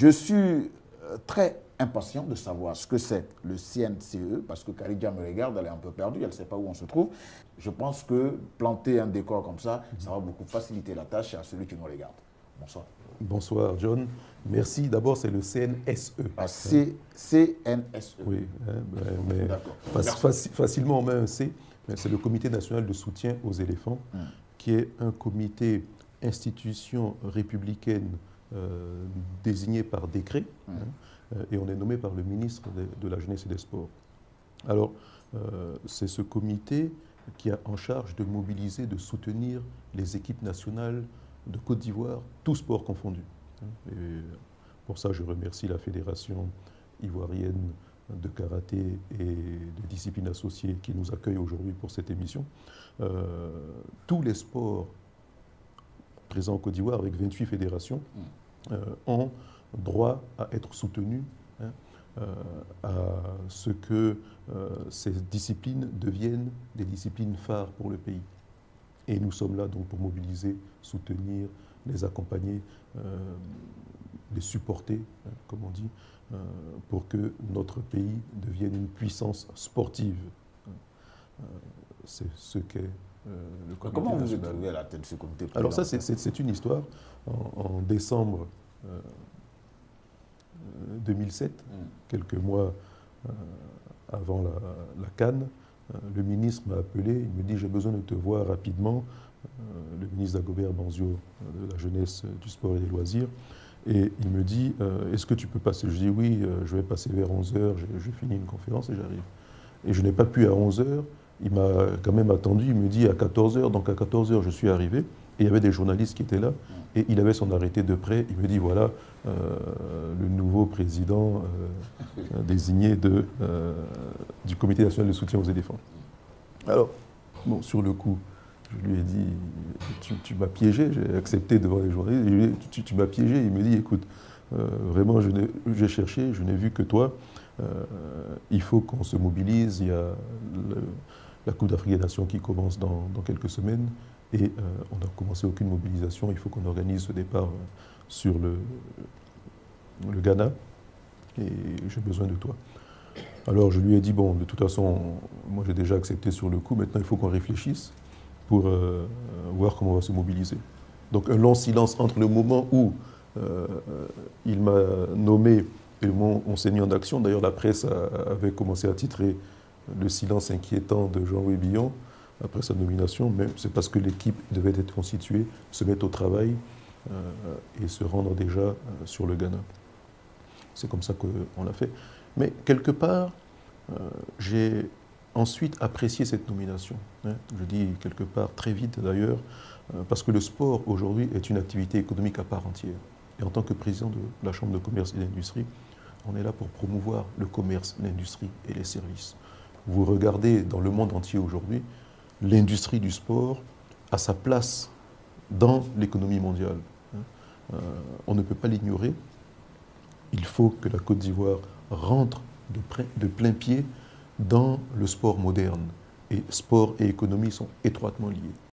Je suis très impatient de savoir ce que c'est le CNCE, parce que Khadija me regarde, elle est un peu perdue, elle ne sait pas où on se trouve. Je pense que planter un décor comme ça va beaucoup faciliter la tâche à celui qui nous regarde. Bonsoir. Bonsoir, John. Merci. D'abord, c'est le CNSE. Ah, CNSE. Oui, mais facilement on met un C. C'est le Comité national de soutien aux éléphants, qui est un comité institution républicaine désigné par décret, et on est nommé par le ministre de la Jeunesse et des Sports. Alors, c'est ce comité qui a en charge de mobiliser, de soutenir les équipes nationales de Côte d'Ivoire, tous sports confondus. Et pour ça, je remercie la Fédération ivoirienne de karaté et de disciplines associées qui nous accueille aujourd'hui pour cette émission. Tous les sports présents en Côte d'Ivoire, avec 28 fédérations, ont droit à être soutenus, à ce que ces disciplines deviennent des disciplines phares pour le pays. Et nous sommes là donc pour mobiliser, soutenir, les accompagner, les supporter, comme on dit, pour que notre pays devienne une puissance sportive. C'est ce qu'est le comité. Comment vous êtes arrivé à la tête de ce comité? Alors ça, c'est une histoire. En décembre 2007, quelques mois avant la CAN, le ministre m'a appelé, il me dit « j'ai besoin de te voir rapidement », le ministre Dagobert Banzio de la Jeunesse, du Sport et des Loisirs, et il me dit « est-ce que tu peux passer ?» Je dis « oui, je vais passer vers 11h, je finis une conférence et j'arrive ». Et je n'ai pas pu à 11h, il m'a quand même attendu, il me dit à 14h, donc à 14h je suis arrivé, et il y avait des journalistes qui étaient là, et il avait son arrêté de prêt, il me dit voilà, le nouveau président désigné du Comité national de soutien aux éléphants. Alors, bon, sur le coup, je lui ai dit, tu m'as piégé, j'ai accepté devant les journalistes, et je lui ai dit, tu m'as piégé, il me dit, écoute, vraiment, j'ai cherché, je n'ai vu que toi, il faut qu'on se mobilise, il y a la Coupe d'Afrique des Nations qui commence dans quelques semaines, et on n'a commencé aucune mobilisation, il faut qu'on organise ce départ sur le Ghana, et j'ai besoin de toi. Alors je lui ai dit, bon, de toute façon, moi j'ai déjà accepté sur le coup, maintenant il faut qu'on réfléchisse pour voir comment on va se mobiliser. Donc un long silence entre le moment où il m'a nommé et le moment où on s'est mis en action. D'ailleurs la presse avait commencé à titrer le silence inquiétant de Jean-Louis Billon après sa nomination, mais c'est parce que l'équipe devait être constituée, se mettre au travail et se rendre déjà sur le Ghana. C'est comme ça qu'on l'a fait. Mais quelque part, j'ai ensuite apprécié cette nomination. Je dis quelque part très vite d'ailleurs, parce que le sport aujourd'hui est une activité économique à part entière. Et en tant que président de la Chambre de commerce et d'industrie, on est là pour promouvoir le commerce, l'industrie et les services. Vous regardez dans le monde entier aujourd'hui, l'industrie du sport a sa place dans l'économie mondiale. On ne peut pas l'ignorer. Il faut que la Côte d'Ivoire rentre de plein pied dans le sport moderne. Et sport et économie sont étroitement liés.